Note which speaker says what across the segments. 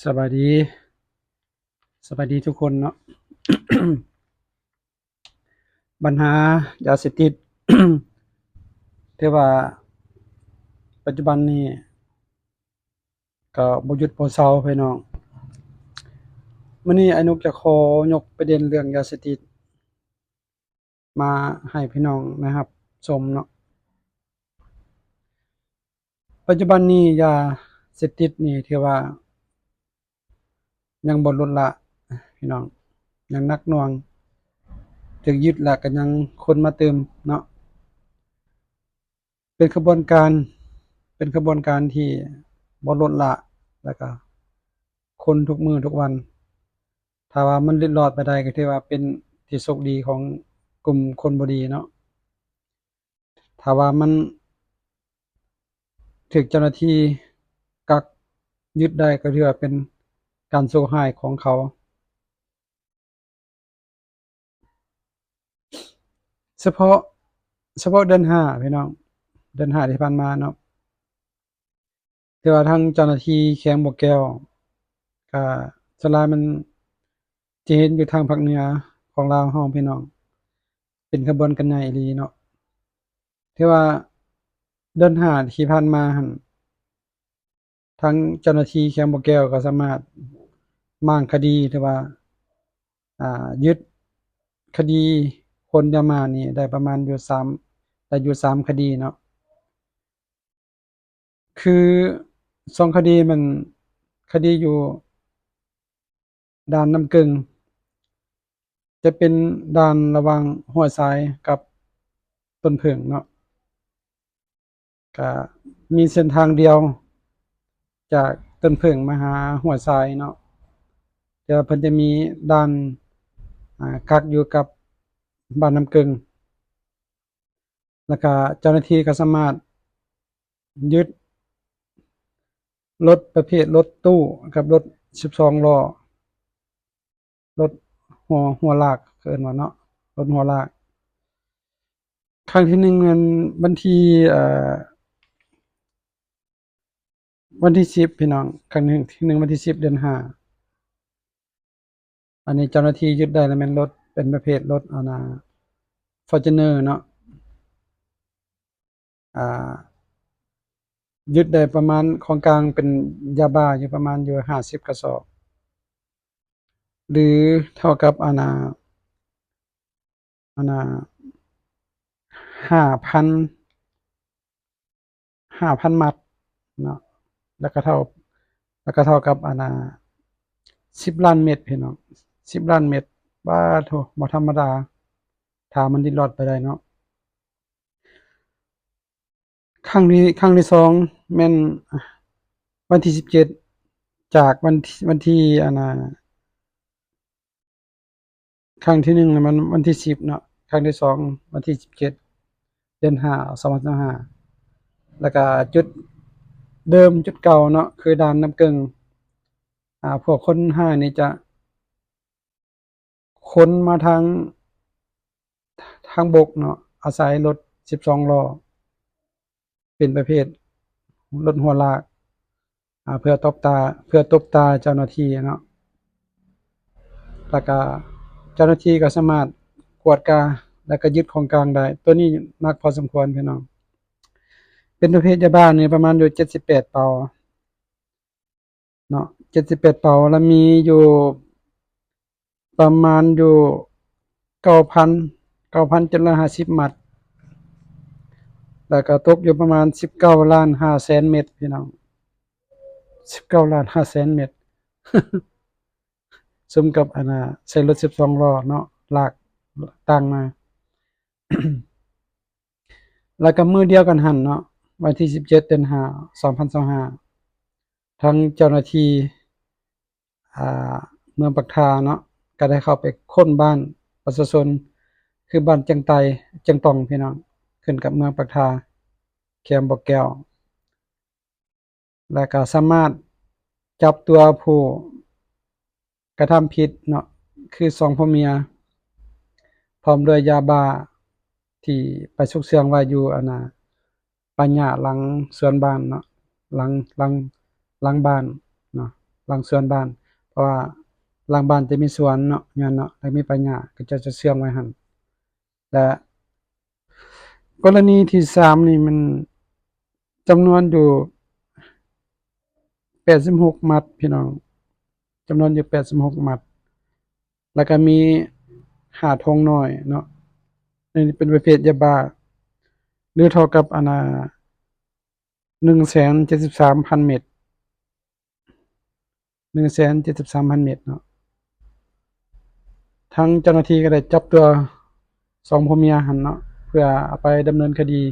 Speaker 1: สบายดีสบายดีทุกคนเนาะ ปัญหายาเสพติด ที่ว่าปัจจุบันนี้ก็บ่หยุดบ่เซาพี่น้องมื้อนี้อ้ายนกจะขอยกประเด็นเรื่องยาเสพติดมาให้พี่น้องนะครับชมเนาะปัจจุบันนี้ยาเสพติดนี่ถือว่ายังบ่ลดละพี่น้องยังหนักหน่วงถูกยึดแล้วก็ยังคนมาเติมเนาะเป็นขบวนการเป็นขบวนการที่บ่ลดละแล้วก็คนทุกมื้อทุกวัน ถ้าว่ามันเล็ดรอดไปได้ก็ถือว่าเป็นที่โชคดีของกลุ่มคนบ่ดีเนาะถ้าว่ามันถูกเจ้าหน้าที่กักยึดได้ก็ถือว่าเป็นการโชคร้ายของเขาเฉพาะเดือน5พี่น้องเดือน5ที่ผ่านมาเนาะที่ว่าทางเจ้าหน้าที่แขวงบ่อแก้วก็ส่วนหลายมันจะเห็นอยู่ทางภาคเหนือของลาวเราพี่น้องเป็นขบวนการใหญ่อีหลีเนาะที่ว่าเดือน5ที่ผ่านมาหั่น ทั้งเจ้าหน้าที่แขวงบ่อแก้วก็สามารถม้างคดีหรือว่ายึดคดีคนยามานี่ได้ประมาณอยู่3คดีเนาะคือ2คดีมันคดีอยู่ด่านน้ำกึ่งจะเป็นด่านระหว่างห้วยทรายกับต้นเผิงเนาะก็มีเส้นทางเดียวจากต้นเผิงมาหาห้วยทรายเนาะแต่ว่าเพิ่นจะมีด่านกักอยู่กับบ้านน้ำกึ่ง แล้วก็เจ้าหน้าที่ก็สามารถยึดรถประเภทรถตู้กับรถ12ล้อรถหัวลากเอิ้นว่าเนาะรถหัวลากครั้งที่1นั้นวันที่วันที่10พี่น้องครั้งที่1วันที่10เดือน5อันนี้เจ้าหน้าที่ยึดได้แล้วแม่นรถเป็นประเภทรถFortuner เนาะอ่ายึดได้ประมาณของกลางเป็นยาบ้าอยู่ประมาณอยู่50กระสอบหรือเท่ากับอันน่ะ5,000 มัดเนาะแล้วก็เท่ากับ10ล้านเม็ดพี่น้อง10ล้านเม็ดป๊าโถบ่ธรรมดาถ้ามันดิ้นรอดไปได้เนาะครั้งที่2แม่นวันที่17จากวันที่ครั้งที่1น่ะมันวันที่10เนาะครั้งที่2วันที่17เดือน5 2025แล้วก็จุดเดิมจุดเก่าเนาะคือด่านน้ำกึ่งพวกคนร้ายนี่จะขนมาทางบกเนาะอาศัยรถ12ล้อเป็นประเภทรถหัวลากเพื่อตบตาเจ้าหน้าที่เนาะแล้วก็เจ้าหน้าที่ก็สามารถกวดกาแล้วก็ยึดของกลางได้ตัวนี้หนักพอสมควรพี่น้องเป็นประเภทยาบ้านี่ประมาณอยู่78เป๋าเนาะ78เป๋าแล้วมีอยู่ประมาณอยู่9,000 9,750มัดแล้วก็ตกอยู่ประมาณ19,500,000เม็ดพี่น้อง19,500,000เม็ดสมกับใช้รถ12ล้อเนาะลากตั้งมาแล้วก็มื้อเดียวกันหั้นเนาะวันที่17เดือน5 2025ทั้งเจ้าหน้าที่อ่าเมืองปักทาเนาะก็ได้เข้าไปค้นบ้านประชาชนคือบ้านจังไตจังตองพี่น้องขึ้นกับเมืองปักทาแขวงบ่อแก้วแล้วก็สามารถจับตัวผู้กระทำผิดเนาะคือ2ผัวเมียพร้อมด้วยยาบ้าที่ไปซุกซ่อนไว้อยู่ป่าหญ้าหลังสวนบ้านเนาะหลังหลังบ้านเนาะ หลังสวนบ้านเพราะว่าหลังบ้านจะมีสวนเนาะย้อนเนาะแล้วมีป่าหญ้าก็จะเชื่อมไว้หั่นและกรณีที่3นี่มันจำนวนอยู่86มัดพี่น้องจำนวนอยู่86มัดแล้วก็มี5ธงน้อยเนาะนี่เป็นประเภทยาบ้าหรือเท่ากับ173,000 เม็ด173,000 เม็ดเนาะทางเจ้าหน้าที่ก็ได้จับตัว2ผัวเมียหั่นเนาะเพื่อเอาไปดำเนินคดี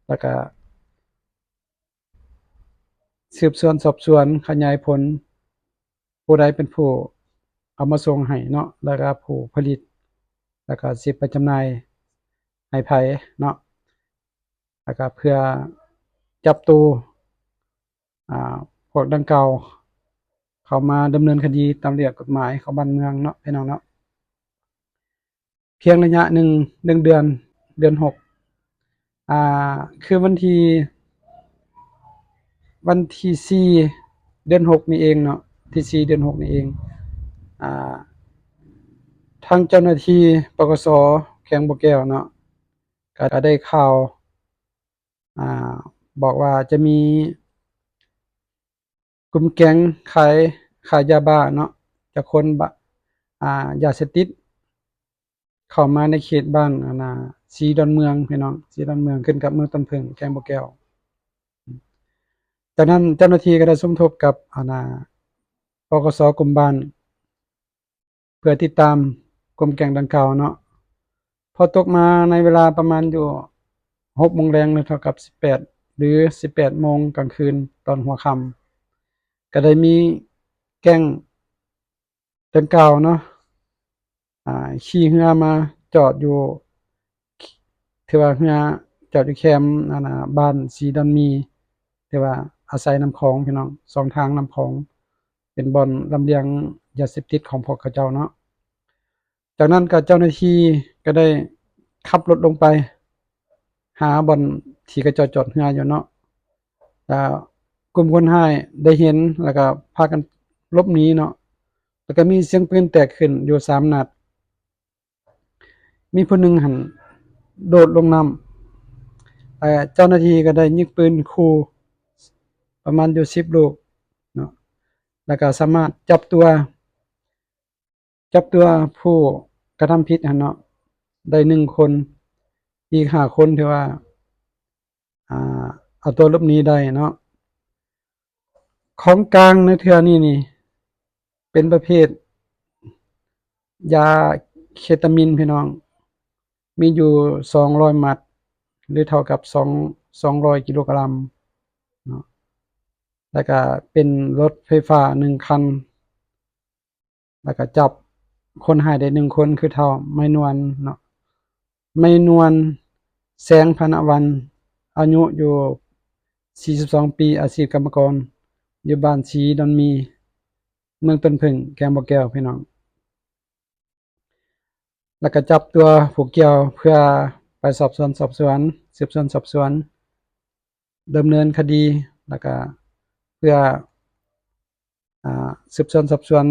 Speaker 1: แล้วก็สืบสวนสอบสวนขยายผลผู้ใดเป็นผู้เอามาส่งให้เนาะแล้วก็ผู้ผลิตแล้วก็สิไปจำหน่ายให้ไผเนาะแล้วก็เพื่อจับตัวพวกดังกล่าวเข้ามาดำเนินคดีตามระเบียบกฎหมายของบ้านเมืองเนาะพี่น้องเนาะเพียงระยะ1เดือนเดือน6คือวันที่4เดือน6นี่เองเนาะที่4เดือน6นี่เองอ่าทางเจ้าหน้าที่ปกส.แขวงบ่อแก้วเนาะก็ได้ข่าวอ่าบอกว่าจะมีกลุ่มแก๊งขายยาบ้าเนาะจากคนยาเสพติดเข้ามาในเขตบ้านศรีดอนเมืองพี่น้องศรีดอนเมืองขึ้นกับเมืองต้นเพิ่งแขวงบ่อแก้วจากนั้นเจ้าหน้าที่ก็ได้สมทบกับปกส.กลุ่มบ้านเพื่อติดตามกลุ่มแก๊งดังกล่าวเนาะพอตกมาในเวลาประมาณอยู่6 โมงแลงหรือเท่ากับ18หรือ18โมงกลางคืนตอนหัวค่ำก็ได้มีแก๊งดังกล่าวเนาะขี่เรือมาจอดอยู่ที่ว่าเรือจอดอยู่แคมป์บ้านศรีดอนมีที่ว่าอาศัยน้ำคลองพี่น้อง2ทางน้ำคลองเป็นบ่อนลำเลียงยาเสพติดของพวกเขาเจ้าเนาะจากนั้นก็เจ้าหน้าที่ก็ได้ขับรถลงไปหาบ่อนที่เขาเจ้าจอดเรืออยู่เนาะแล้วกลุ่มคนร้ายได้เห็นแล้วก็พากันหลบหนีเนาะแล้วก็มีเสียงปืนแตกขึ้นอยู่3นัดมีผู้หนึ่งหั่นโดดลงน้ำเจ้าหน้าที่ก็ได้ยิงปืนขู่ประมาณอยู่10ลูกเนาะแล้วก็สามารถจับตัวผู้กระทำผิดหั่นเนาะได้1คนอีก5คนที่ว่าเอาตัวหลบหนีได้เนาะของกลางในเทื่อนี้นี่เป็นประเภทยาเคตามีนพี่น้องมีอยู่200มัดหรือเท่ากับ200กิโลกรัมเนาะแล้วก็เป็นรถไฟฟ้า1คันแล้วก็จับคนร้ายได้1คนคือเฒ่าไม่นวลเนาะไม่นวลแสงพนวันอายุอยู่42ปีอาชีพกรรมกรอยู่บ้านศรีดอนมีเมืองต้นเพิ่งแขวงบ่อแก้วพี่น้องแล้วก็จับตัวผู้เกี่ยวเพื่อไปสืบสวนสอบสวนดำเนินคดีแล้วก็เพื่อสืบสวนสอบสวน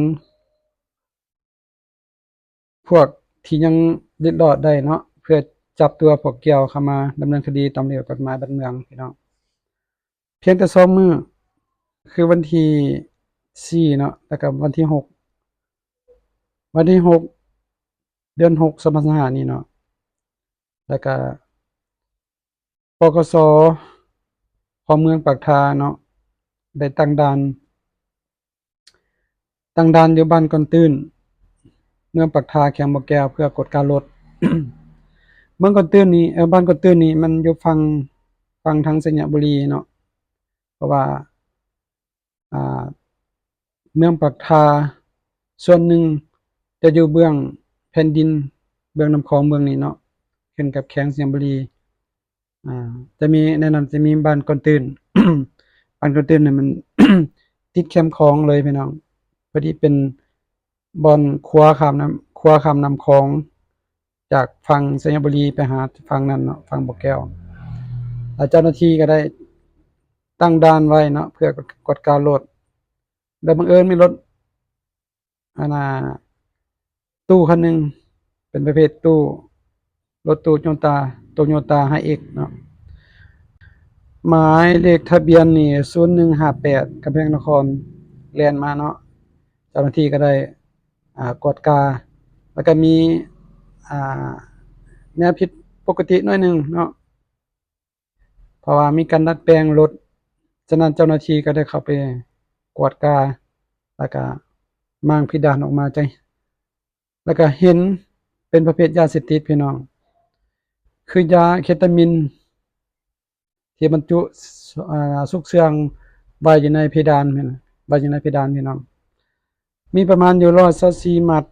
Speaker 1: พวกที่ยังเล็ดลอดได้เนาะเพื่อจับตัวพวกเกี่ยวเข้ามาดำเนินคดีตามระเบียบกฎหมายบ้านเมืองพี่น้องเพียงแต่2มื้อคือวันที่4เนาะแล้วก็วันที่6เดือน6 2025นี่เนาะแล้วก็ปกส.ของเมืองปากทาเนาะได้ตั้งด่านอยู่บ้านกอนตื้นเมืองปากทาแขวงบ่อแก้วเพื่อกวดการรถ เมืองกอนตื้นนี่บ้านกอนตื้นนี่มันอยู่ฝั่งทางสัญบุรีเนาะเพราะว่าอ่าเมืองปากทาส่วนหนึ่งจะอยู่เบื้องแผ่นดินเบื้องน้ำคลองเมืองนี้เนาะขึ้นกับแขวงสัญบุรีจะมีในนั้นจะมีบ้านกอนตื้น บ้านกอนตื้นเนี่ยมัน ติดแคมป์คลองเลยพี่น้องพอดีเป็นบ่อนครัวข้ามน้ำคลองจากฝั่งสัญบุรีไปหาฝั่งนั้นเนาะฝั่งบ่อแก้วแล้วเจ้าหน้าที่ก็ได้ตั้งด่านไว้เนาะเพื่อกวดการรถ แล้วบังเอิญมีรถอันน่ะตู้คันหนึ่งเป็นประเภทตู้รถโตโยต้า Hilux เนาะหมายเลขทะเบียนนี่0158กำแพงนครแล่นมาเนาะเจ้าหน้าที่ก็ได้กวดกาแล้วก็มีอ่าแนวผิดปกติหน่อยหนึ่งเนาะเพราะว่ามีการดัดแปลงรถฉะนั้นเจ้าหน้าที่ก็ได้เข้าไปกวดกาแล้วก็ม้างพิดานออกมาแล้วก็เห็นเป็นประเภทยาเสพติดพี่น้องคือยาเคตามีนที่บรรจุซุกเสื่องไว้อยู่ในเพดานพี่น้องไว้อยู่ในเพดานพี่น้องมีประมาณอยู่124มัด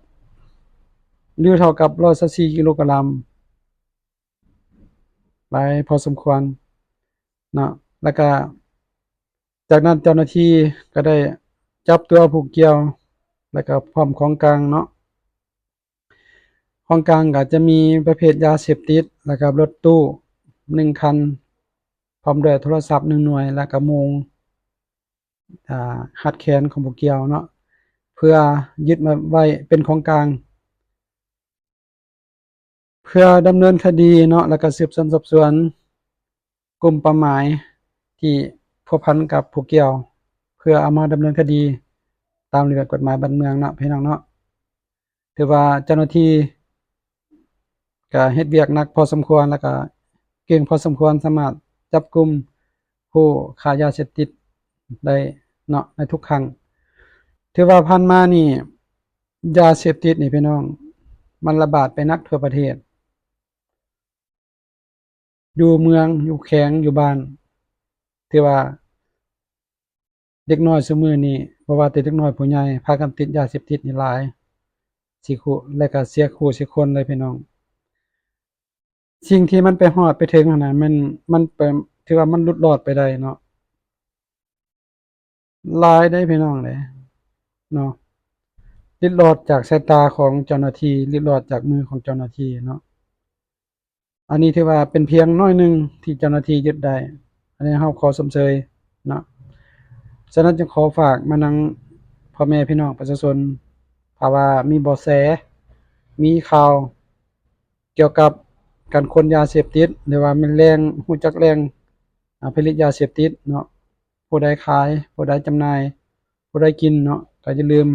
Speaker 1: หรือเท่ากับ124กิโลกรัมหลายพอสมควรเนาะแล้วก็จากนั้นเจ้าหน้าที่ก็ได้จับตัวผู้เกี่ยวแล้วก็พร้อมของกลางเนาะของกลางก็จะมีประเภทยาเสพติดแล้วก็รถตู้1คันพร้อมด้วยโทรศัพท์1หน่วยแล้วก็โมงหัดแขนของผู้เกี่ยวเนาะเพื่อยึดมาไว้เป็นของกลางเพื่อดำเนินคดีเนาะแล้วก็สืบสวนสอบสวนกลุ่มเป้าหมายที่พัวพันกับผู้เกี่ยวเพื่อเอามาดำเนินคดีตามระเบียบกฎหมายบ้านเมืองเนาะพี่น้องเนาะถือว่าเจ้าหน้าที่ก็เฮ็ดเวียกหนักพอสมควรแล้วก็เก่งพอสมควรสามารถจับกลุ่มผู้ค้ายาเสพติดได้เนาะในทุกครั้งถือว่าผ่านมานี่ยาเสพติดนี่พี่น้องมันระบาดไปนักทั่วประเทศอยู่เมืองอยู่แขวงอยู่บ้านถือว่าเด็กน้อยซุมื้อนี้บ่ว่าแต่เด็กน้อยผู้ใหญ่พากันติดยาเสพติดนี่หลายสิคุและก็เสียคู่เสียคนเลยพี่น้องสิ่งที่มันไปฮอดไปถึงหั้นน่ะมันไปถือว่ามันหลุดรอดไปได้เนาะหลายเด้พี่น้องเอ้ยเนาะหลุดรอดจากสายตาของเจ้าหน้าที่หลุดรอดจากมือของเจ้าหน้าที่เนาะอันนี้ถือว่าเป็นเพียงน้อยหนึ่งที่เจ้าหน้าที่ยึดได้อันนี้เราขอชมเชยเนาะฉะนั้นจึงขอฝากมายังพ่อแม่พี่น้องประชาชนถ้าว่ามีเบาะแสมีข่าวเกี่ยวกับการขนยาเสพติดหรือว่าแม่นแหล่งรู้จักแหล่งผลิตยาเสพติดเนาะผู้ใดขายผู้ใดจำหน่ายผู้ใดกินเนาะก็อย่าลืม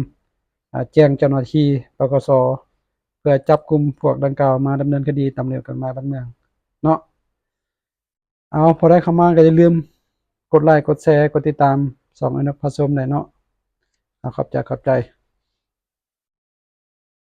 Speaker 1: แจ้งเจ้าหน้าที่ปกสเพื่อจับกลุ่มพวกดังกล่าวมาดำเนินคดีตามระเบียบกฎหมายบ้านเมืองเนาะเอาพอได้เข้ามาก็อย่าลืมกดไลค์กดแชร์กดติดตาม2อนุภาสมได้เนาะขอบใจ